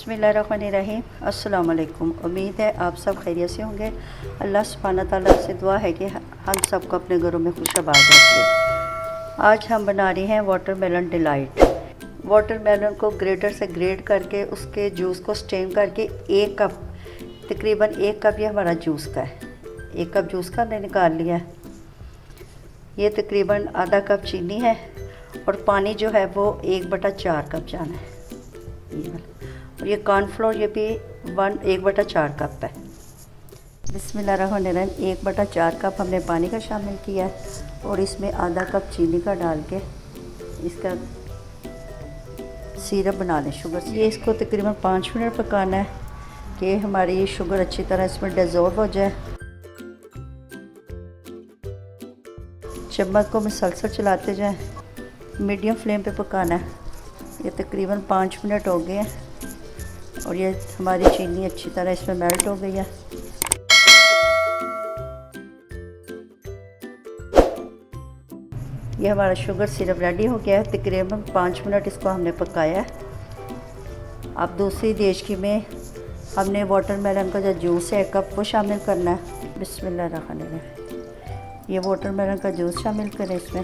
बिस्मिल्लाहिर्रहमानिर्रहीम। अस्सलाम वालेकुम। उम्मीद है आप सब खैरियत से होंगे। अल्लाह सुब्हानहू तआला से दुआ है कि हम सबको अपने घरों में खुशआबाद रखे। आज हम बना रहे हैं वाटरमेलन डिलाइट। वाटरमेलन को ग्रेटर से ग्रेट करके उसके जूस को स्ट्रेन करके एक कप, तकरीबन एक कप ये हमारा जूस का है। एक कप जूस का हमने निकाल लिया है। ये तकरीबन आधा कप चीनी है और पानी जो है वो 1/4 कप जाना है। और ये कॉर्नफ्लोर ये भी 1/4 कप है। बिस्मिल्लाहिर्रहमानिर्रहीम। 1/4 कप हमने पानी का शामिल किया है और इसमें आधा कप चीनी का डाल के इसका सिरप बना लें, शुगर। ये इसको तकरीबन 5 मिनट पकाना है कि हमारी शुगर अच्छी तरह इसमें डिज़ोल्व हो जाए। चम्मच को मुसलसल चलाते जाएं, मीडियम फ्लेम पे पकाना है। ये तकरीबन 5 मिनट हो गए हैं और ये हमारी चीनी अच्छी तरह इसमें मेल्ट हो गई है। ये हमारा शुगर सिरप रेडी हो गया है। तकरीबन 5 मिनट इसको हमने पकाया है। अब दूसरी देशकी में हमने वाटरमेलन का जो जूस है 1 कप वो शामिल करना है। बिस्मिल्लाहिर्रहमानिर्रहीम। ये वाटरमेलन का जूस शामिल करें इसमें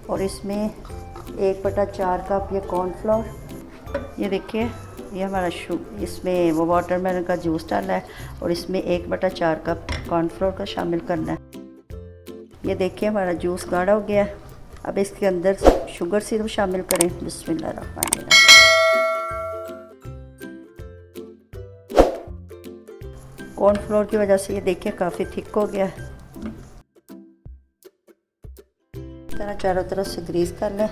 और इसमें 1/4 कप ये कॉर्नफ्लोर। ये देखिए ये हमारा इसमें वो वाटरमेलन का जूस डाला है और इसमें 1/4 कप कॉर्नफ्लोर का शामिल करना है। ये देखिए हमारा जूस गाढ़ा हो गया। अब इसके अंदर शुगर सिरप शामिल करें। बिस्मिल्लाहिर्रहमानिर्रहीम। कॉर्नफ्लोर की वजह से ये देखिए काफ़ी थिक हो गया है। तरह चारों तरफ से ग्रीस कर लें।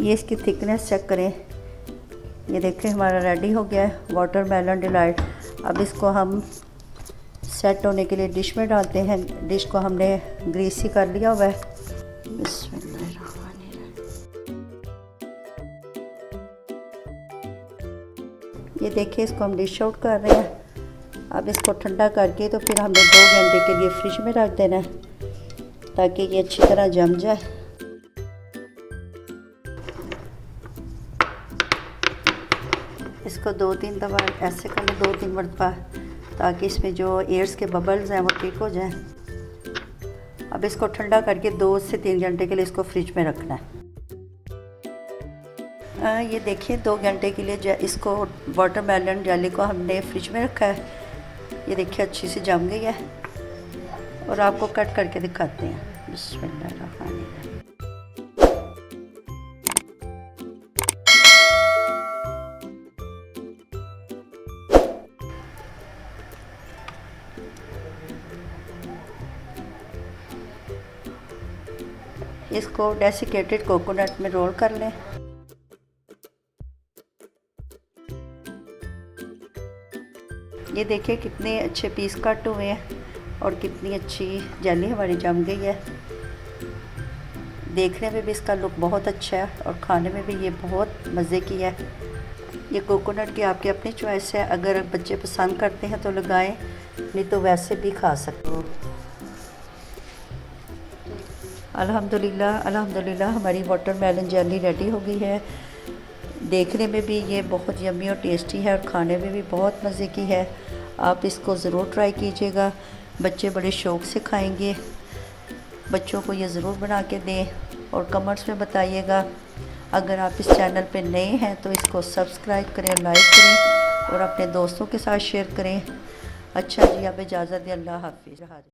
ये इसकी थिकनेस चेक करें। ये देखें हमारा रेडी हो गया है वाटरमेलन डिलाइट। अब इसको हम सेट होने के लिए डिश में डालते हैं। डिश को हमने ग्रीसी कर लिया हुआ है। ये देखिए इसको हम डिश आउट कर रहे हैं। अब इसको ठंडा करके तो फिर हमने 2 घंटे के लिए फ्रिज में रख देना है ताकि ये अच्छी तरह जम जाए। इसको 2-3 दफ़ा ऐसे कर लें, 2-3 मरतबा, ताकि इसमें जो एयर्स के बबल्स हैं वो ठीक हो जाएं। अब इसको ठंडा करके 2 से 3 घंटे के लिए इसको फ्रिज में रखना है। ये देखिए 2 घंटे के लिए इसको वाटरमेलन जेली को हमने फ्रिज में रखा है। ये देखिए अच्छी सी जम गई है और आपको कट करके दिखाते हैं। बिस्मिल्लाहिर्रहमानिर्रहीम। इसको डेसिकेटेड कोकोनट में रोल कर लें। ये देखिए कितने अच्छे पीस कट हुए हैं और कितनी अच्छी जेली हमारी जम गई है। देखने में भी इसका लुक बहुत अच्छा है और खाने में भी ये बहुत मज़े की है। ये कोकोनट की आपकी अपनी चॉइस है। अगर बच्चे पसंद करते हैं तो लगाएं, नहीं तो वैसे भी खा सकते हो। अल्हम्दुलिल्लाह अल्हम्दुलिल्लाह हमारी वाटरमेलन जेली रेडी हो गई है। देखने में भी ये बहुत यम्मी और टेस्टी है और खाने में भी बहुत मज़े की है। आप इसको ज़रूर ट्राई कीजिएगा। बच्चे बड़े शौक़ से खाएंगे। बच्चों को ये ज़रूर बना के दें और कमेंट्स में बताइएगा। अगर आप इस चैनल पे नए हैं तो इसको सब्सक्राइब करें, लाइक करें और अपने दोस्तों के साथ शेयर करें। अच्छा जी, अब इजाज़त दें। अल्लाह हाफ़िज़।